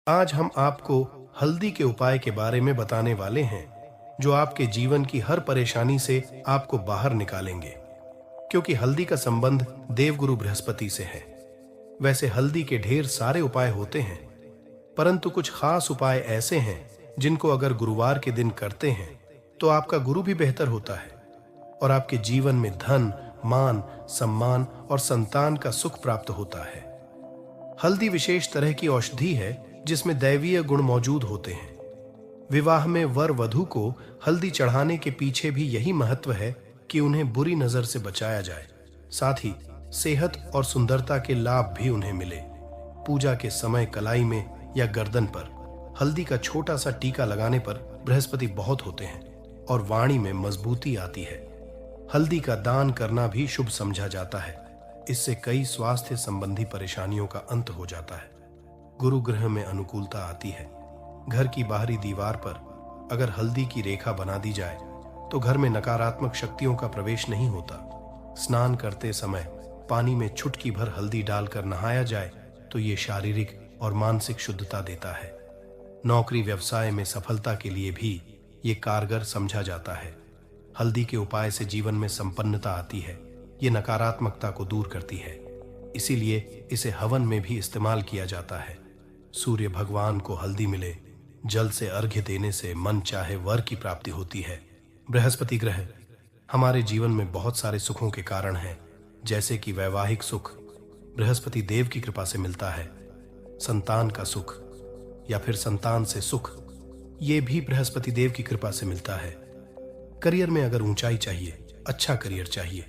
आज हम आपको हल्दी के उपाय के बारे में बताने वाले हैं जो आपके जीवन की हर परेशानी से आपको बाहर निकालेंगे। क्योंकि हल्दी का संबंध देवगुरु बृहस्पति से है। वैसे हल्दी के ढेर सारे उपाय होते हैं, परंतु कुछ खास उपाय ऐसे हैं जिनको अगर गुरुवार के दिन करते हैं तो आपका गुरु भी बेहतर होता है और आपके जीवन में धन, मान, सम्मान और संतान का सुख प्राप्त होता है। हल्दी विशेष तरह की औषधि है जिसमें दैवीय गुण मौजूद होते हैं। विवाह में वर वधू को हल्दी चढ़ाने के पीछे भी यही महत्व है कि उन्हें बुरी नजर से बचाया जाए, साथ ही सेहत और सुंदरता के लाभ भी उन्हें मिले। पूजा के समय कलाई में या गर्दन पर हल्दी का छोटा सा टीका लगाने पर बृहस्पति बहुत होते हैं और वाणी में मजबूती आती है। हल्दी का दान करना भी शुभ समझा जाता है। इससे कई स्वास्थ्य संबंधी परेशानियों का अंत हो जाता है। गुरु ग्रह में अनुकूलता आती है। घर की बाहरी दीवार पर अगर हल्दी की रेखा बना दी जाए तो घर में नकारात्मक शक्तियों का प्रवेश नहीं होता। स्नान करते समय पानी में चुटकी भर हल्दी डालकर नहाया जाए तो ये शारीरिक और मानसिक शुद्धता देता है। नौकरी व्यवसाय में सफलता के लिए भी ये कारगर समझा जाता है। हल्दी के उपाय से जीवन में संपन्नता आती है। ये नकारात्मकता को दूर करती है, इसीलिए इसे हवन में भी इस्तेमाल किया जाता है। सूर्य भगवान को हल्दी मिले, जल से अर्घ्य देने से मन चाहे वर की प्राप्ति होती है। बृहस्पति ग्रह हमारे जीवन में बहुत सारे सुखों के कारण है, जैसे कि वैवाहिक सुख बृहस्पति देव की कृपा से मिलता है। संतान का सुख या फिर संतान से सुख, ये भी बृहस्पति देव की कृपा से मिलता है। करियर में अगर ऊंचाई चाहिए, अच्छा करियर चाहिए,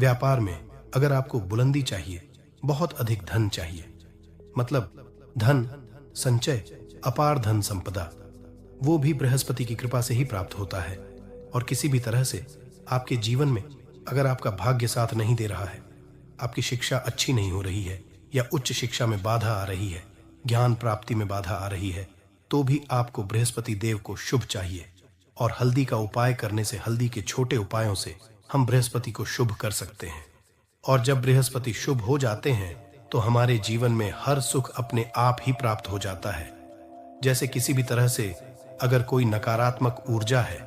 व्यापार में अगर आपको बुलंदी चाहिए, बहुत अधिक धन चाहिए, मतलब धन संचय, अपार धन संपदा, वो भी बृहस्पति की कृपा से ही प्राप्त होता है। और किसी भी तरह से आपके जीवन में अगर आपका भाग्य साथ नहीं दे रहा है, आपकी शिक्षा अच्छी नहीं हो रही है या उच्च शिक्षा में बाधा आ रही है, ज्ञान प्राप्ति में बाधा आ रही है, तो भी आपको बृहस्पति देव को शुभ चाहिए। और हल्दी का उपाय करने से, हल्दी के छोटे उपायों से हम बृहस्पति को शुभ कर सकते हैं। और जब बृहस्पति शुभ हो जाते हैं तो हमारे जीवन में हर सुख अपने आप ही प्राप्त हो जाता है। जैसे किसी भी तरह से अगर कोई नकारात्मक ऊर्जा है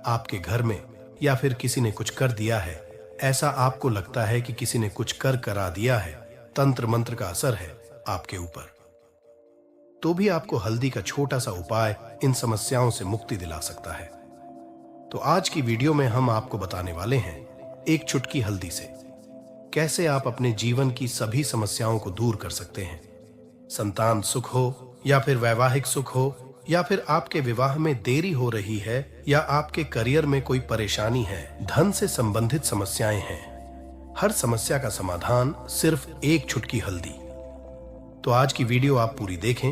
आपके घर में, या फिर किसी ने कुछ कर दिया है, ऐसा आपको लगता है कि किसी ने कुछ कर करा दिया है, तंत्र मंत्र का असर है आपके ऊपर, तो भी आपको हल्दी का छोटा सा उपाय इन समस्याओं से मुक्ति दिला सकता है। तो आज की वीडियो में हम आपको बताने वाले हैं एक चुटकी हल्दी से कैसे आप अपने जीवन की सभी समस्याओं को दूर कर सकते हैं। संतान सुख हो या फिर वैवाहिक सुख हो, या फिर आपके विवाह में देरी हो रही है, या आपके करियर में कोई परेशानी है, धन से संबंधित समस्याएं हैं, हर समस्या का समाधान सिर्फ एक चुटकी हल्दी। तो आज की वीडियो आप पूरी देखें।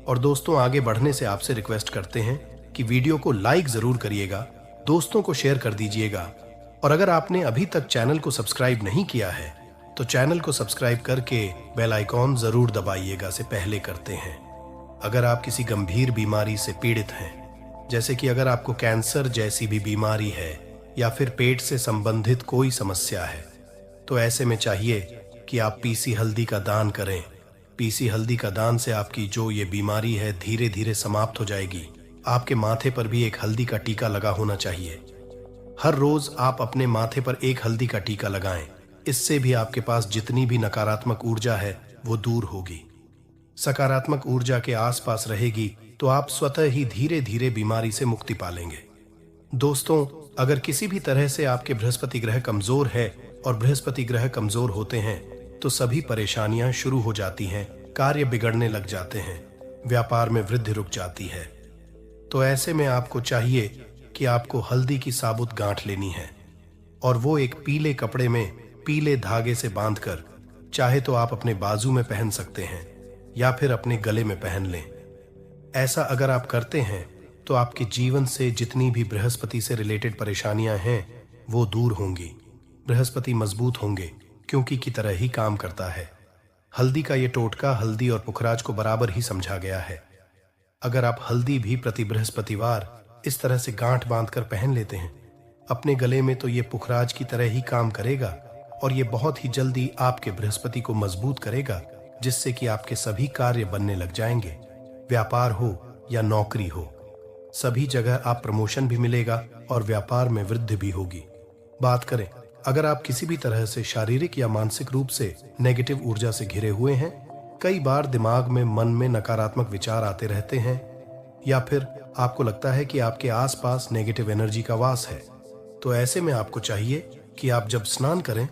और दोस्तों, आगे बढ़ने से आपसे रिक्वेस्ट करते हैं कि वीडियो को लाइक जरूर करिएगा, दोस्तों को शेयर कर दीजिएगा, और अगर आपने अभी तक चैनल को सब्सक्राइब नहीं किया है तो चैनल को सब्सक्राइब करके बेल आइकॉन जरूर दबाइएगा से पहले करते हैं। अगर आप किसी गंभीर बीमारी से पीड़ित हैं, जैसे कि अगर आपको कैंसर जैसी भी बीमारी है या फिर पेट से संबंधित कोई समस्या है, तो ऐसे में चाहिए कि आप पीसी हल्दी का दान करें। पीसी हल्दी का दान से आपकी जो ये बीमारी है धीरे धीरे समाप्त हो जाएगी। आपके माथे पर भी एक हल्दी का टीका लगा होना चाहिए। हर रोज आप अपने माथे पर एक हल्दी का टीका लगाएं। इससे भी आपके पास जितनी भी नकारात्मक ऊर्जा है वो दूर होगी। सकारात्मक ऊर्जा के आसपास रहेगी तो आप स्वतः ही धीरे धीरे बीमारी से मुक्ति पालेंगे। दोस्तों, अगर किसी भी तरह से आपके बृहस्पति ग्रह कमजोर है, और बृहस्पति ग्रह कमजोर होते हैं तो सभी परेशानियां शुरू हो जाती हैं, कार्य बिगड़ने लग जाते हैं, व्यापार में वृद्धि रुक जाती है। तो ऐसे में आपको चाहिए कि आपको हल्दी की साबुत गांठ लेनी है, और वो एक पीले कपड़े में पीले धागे से बांधकर, चाहे तो आप अपने बाजू में पहन सकते हैं या फिर अपने गले में पहन लें। ऐसा अगर आप करते हैं तो आपके जीवन से जितनी भी बृहस्पति से रिलेटेड परेशानियां हैं वो दूर होंगी। बृहस्पति मजबूत होंगे क्योंकि की तरह ही काम करता है। हल्दी का ये टोटका हल्दी और पुखराज को बराबर ही समझा गया है। अगर आप हल्दी भी प्रति बृहस्पतिवार इस तरह से गांठ बांधकर पहन लेते हैं अपने गले में, तो ये पुखराज की तरह ही काम करेगा और ये बहुत ही जल्दी आपके बृहस्पति को मजबूत करेगा, जिससे कि आपके सभी कार्य बनने लग जाएंगे। व्यापार हो या नौकरी हो, सभी जगह आप प्रमोशन भी मिलेगा और व्यापार में वृद्धि भी होगी। बात करें अगर आप किसी भी तरह से शारीरिक या मानसिक रूप से नेगेटिव ऊर्जा से घिरे हुए हैं, कई बार दिमाग में मन में नकारात्मक विचार आते रहते हैं, या फिर आपको लगता है कि आपके आसपास नेगेटिव एनर्जी का वास है, तो ऐसे में आपको चाहिए कि आप जब स्नान करें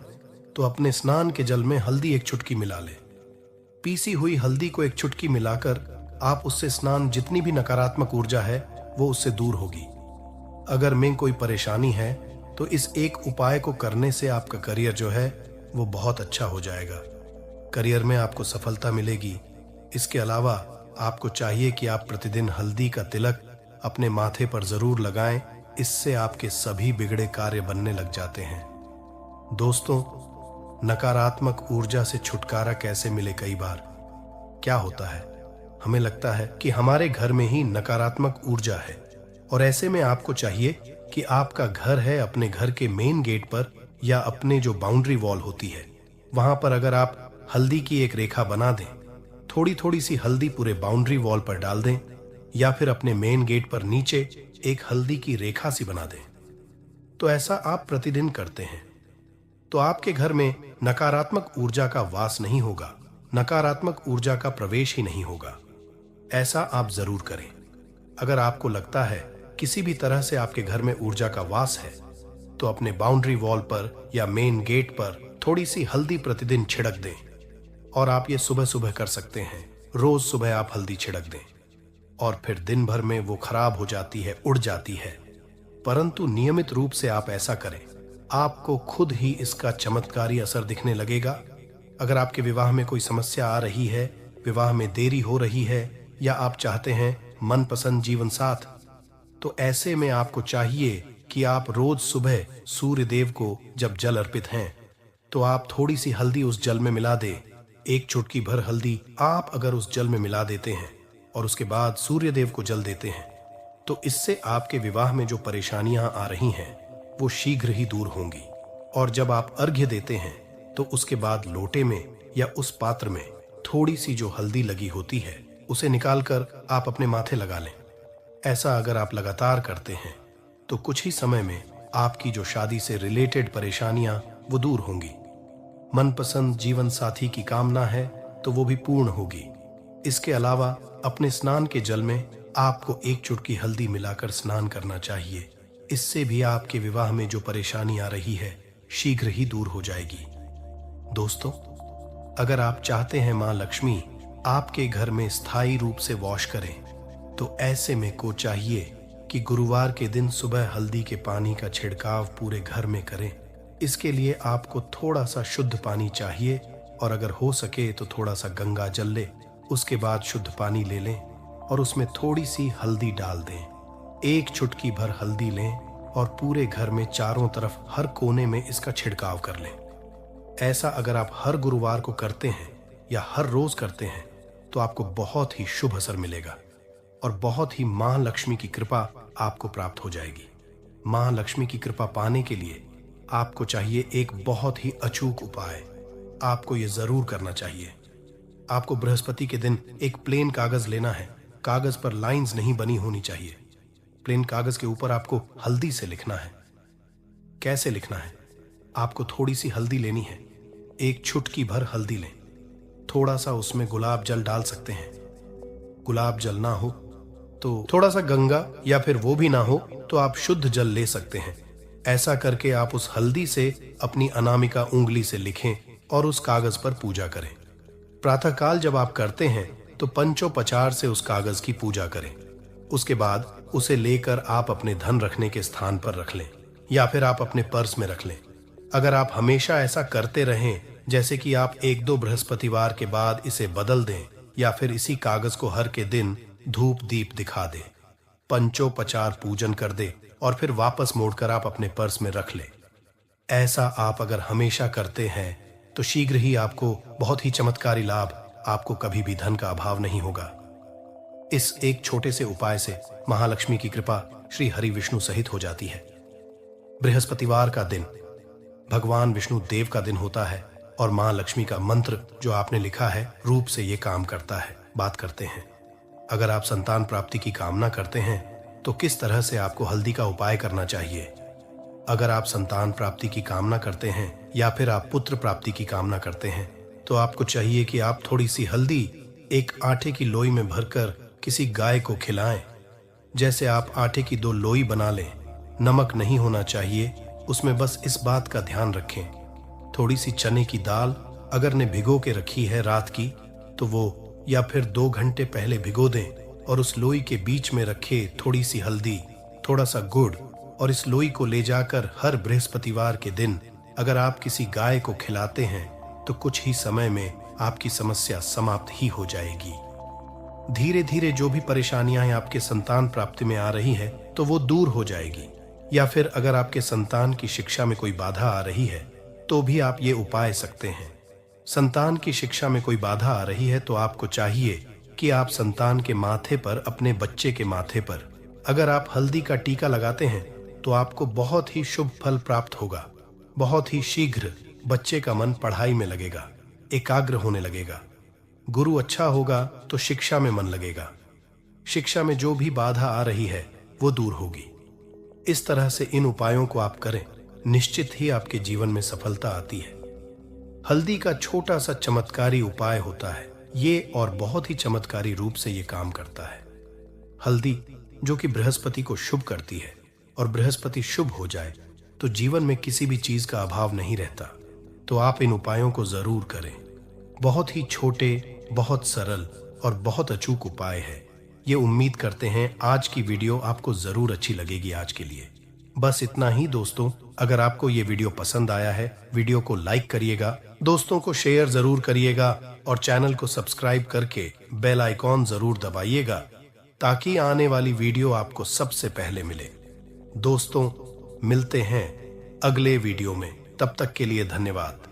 तो अपने स्नान के जल में हल्दी एक चुटकी मिला लें। पीसी हुई हल्दी को एक चुटकी मिलाकर आप उससे स्नान, जितनी भी नकारात्मक ऊर्जा है वो उससे दूर होगी। अगर में कोई परेशानी है तो इस एक उपाय को करने से आपका करियर जो है वो बहुत अच्छा हो जाएगा। करियर में आपको सफलता मिलेगी। इसके अलावा आपको चाहिए कि आप प्रतिदिन हल्दी का तिलक अपने माथे पर जरूर लगाएं, इससे आपके सभी बिगड़े कार्य बनने लग जाते हैं। दोस्तों, नकारात्मक ऊर्जा से छुटकारा कैसे मिले? कई बार क्या होता है, हमें लगता है कि हमारे घर में ही नकारात्मक ऊर्जा है, और ऐसे में आपको चाहिए कि आपका घर है, अपने घर के मेन गेट पर या अपने जो बाउंड्री वॉल होती है वहां पर अगर आप हल्दी की एक रेखा बना दें, थोड़ी थोड़ी सी हल्दी पूरे बाउंड्री वॉल पर डाल दें, या फिर अपने मेन गेट पर नीचे एक हल्दी की रेखा सी बना दें, तो ऐसा आप प्रतिदिन करते हैं तो आपके घर में नकारात्मक ऊर्जा का वास नहीं होगा, नकारात्मक ऊर्जा का प्रवेश ही नहीं होगा। ऐसा आप जरूर करें। अगर आपको लगता है किसी भी तरह से आपके घर में ऊर्जा का वास है, तो अपने बाउंड्री वॉल पर या मेन गेट पर थोड़ी सी हल्दी प्रतिदिन छिड़क दें। और आप ये सुबह सुबह कर सकते हैं, रोज सुबह आप हल्दी छिड़क दें, और फिर दिन भर में वो खराब हो जाती है, उड़ जाती है। परंतु नियमित रूप से आप ऐसा करें, आपको खुद ही इसका चमत्कारी असर दिखने लगेगा। अगर आपके विवाह में कोई समस्या आ रही है, विवाह में देरी हो रही है, या आप चाहते हैं मनपसंद जीवन साथ, तो ऐसे में आपको चाहिए कि आप रोज सुबह सूर्य देव को जब जल अर्पित हैं तो आप थोड़ी सी हल्दी उस जल में मिला दें। एक चुटकी भर हल्दी आप अगर उस जल में मिला देते हैं और उसके बाद सूर्य देव को जल देते हैं, तो इससे आपके विवाह में जो परेशानियां आ रही हैं वो शीघ्र ही दूर होंगी। और जब आप अर्घ्य देते हैं तो उसके बाद लोटे में या उस पात्र में थोड़ी सी जो हल्दी लगी होती है उसे निकालकर आप अपने माथे लगा लें। ऐसा अगर आप लगातार करते हैं तो कुछ ही समय में आपकी जो शादी से रिलेटेड परेशानियां वो दूर होंगी। मनपसंद जीवन साथी की कामना है तो वो भी पूर्ण होगी। इसके अलावा अपने स्नान के जल में आपको एक चुटकी हल्दी मिलाकर स्नान करना चाहिए। इससे भी आपके विवाह में जो परेशानी आ रही है शीघ्र ही दूर हो जाएगी। दोस्तों, अगर आप चाहते हैं मां लक्ष्मी आपके घर में स्थायी रूप से वास करें, तो ऐसे में को चाहिए कि गुरुवार के दिन सुबह हल्दी के पानी का छिड़काव पूरे घर में करें। इसके लिए आपको थोड़ा सा शुद्ध पानी चाहिए, और अगर हो सके तो थोड़ा सा गंगा जल ले, उसके बाद शुद्ध पानी ले लें और उसमें थोड़ी सी हल्दी डाल दें। एक चुटकी भर हल्दी लें और पूरे घर में चारों तरफ हर कोने में इसका छिड़काव कर लें। ऐसा अगर आप हर गुरुवार को करते हैं या हर रोज करते हैं तो आपको बहुत ही शुभ असर मिलेगा और बहुत ही मां लक्ष्मी की कृपा आपको प्राप्त हो जाएगी। मां लक्ष्मी की कृपा पाने के लिए आपको चाहिए एक बहुत ही अचूक उपाय। आपको यह जरूर करना चाहिए। आपको बृहस्पति के दिन एक प्लेन कागज लेना है। कागज पर लाइंस नहीं बनी होनी चाहिए। प्लेन कागज के ऊपर आपको हल्दी से लिखना है। कैसे लिखना है? आपको थोड़ी सी हल्दी लेनी है, एक चुटकी भर हल्दी लें, थोड़ा सा उसमें गुलाब जल डाल सकते हैं। गुलाब जल ना हो तो थोड़ा सा गंगा, या फिर वो भी ना हो तो आप शुद्ध जल ले सकते हैं। ऐसा करके आप उस हल्दी से अपनी अनामिका उंगली से लिखें और उस कागज पर पूजा करें। प्रातःकाल जब आप करते हैं तो पंचोपचार से उस कागज की पूजा करें। उसके बाद उसे लेकर आप अपने धन रखने के स्थान पर रख लें, या फिर आप अपने पर्स में रख लें। अगर आप हमेशा ऐसा करते रहें, जैसे कि आप एक दो बृहस्पतिवार के बाद इसे बदल दें, या फिर इसी कागज को हर के दिन धूप दीप दिखा दें, पंचोपचार पूजन कर दे और फिर वापस मोड़कर आप अपने पर्स में रख लें। ऐसा आप अगर हमेशा करते हैं तो शीघ्र ही आपको बहुत ही चमत्कारी लाभ, आपको कभी भी धन का अभाव नहीं होगा। इस एक छोटे से उपाय से महालक्ष्मी की कृपा श्री हरि विष्णु सहित हो जाती है। बृहस्पतिवार का दिन भगवान विष्णु देव का दिन होता है और मां लक्ष्मी का मंत्र जो आपने लिखा है रूप से ये काम करता है। बात करते हैं। अगर आप संतान प्राप्ति की कामना करते हैं तो किस तरह से आपको हल्दी का उपाय करना चाहिए। अगर आप संतान प्राप्ति की कामना करते हैं या फिर आप पुत्र प्राप्ति की कामना करते हैं तो आपको चाहिए कि आप थोड़ी सी हल्दी एक आटे की लोई में भरकर किसी गाय को खिलाएं। जैसे आप आटे की 2 लोई बना लें, नमक नहीं होना चाहिए, उसमें बस इस बात का ध्यान रखें। थोड़ी सी चने की दाल अगर ने भिगो के रखी है रात की तो वो या फिर 2 घंटे पहले भिगो दें और उस लोई के बीच में रखे थोड़ी सी हल्दी, थोड़ा सा गुड़ और इस लोई को ले जाकर हर बृहस्पतिवार के दिन अगर आप किसी गाय को खिलाते हैं तो कुछ ही समय में आपकी समस्या समाप्त ही हो जाएगी। धीरे धीरे जो भी परेशानियां आपके संतान प्राप्ति में आ रही है तो वो दूर हो जाएगी। या फिर अगर आपके संतान की शिक्षा में कोई बाधा आ रही है तो भी आप ये उपाय सकते हैं। संतान की शिक्षा में कोई बाधा आ रही है तो आपको चाहिए कि आप संतान के माथे पर, अपने बच्चे के माथे पर अगर आप हल्दी का टीका लगाते हैं तो आपको बहुत ही शुभ फल प्राप्त होगा। बहुत ही शीघ्र बच्चे का मन पढ़ाई में लगेगा, एकाग्र होने लगेगा। गुरु अच्छा होगा तो शिक्षा में मन लगेगा। शिक्षा में जो भी बाधा आ रही है वो दूर होगी। इस तरह से इन उपायों को आप करें, निश्चित ही आपके जीवन में सफलता आती है। हल्दी का छोटा सा चमत्कारी उपाय होता है ये और बहुत ही चमत्कारी रूप से ये काम करता है। हल्दी जो कि बृहस्पति को शुभ करती है और बृहस्पति शुभ हो जाए तो जीवन में किसी भी चीज का अभाव नहीं रहता। तो आप इन उपायों को जरूर करें। बहुत ही छोटे, बहुत सरल और बहुत अचूक उपाय है। ये उम्मीद करते हैं आज की वीडियो आपको जरूर अच्छी लगेगी। आज के लिए बस इतना ही दोस्तों। अगर आपको ये वीडियो पसंद आया है, वीडियो को लाइक करिएगा, दोस्तों को शेयर जरूर करिएगा और चैनल को सब्सक्राइब करके बेल आइकॉन जरूर दबाइएगा ताकि आने वाली वीडियो आपको सबसे पहले मिले। दोस्तों मिलते हैं अगले वीडियो में, तब तक के लिए धन्यवाद।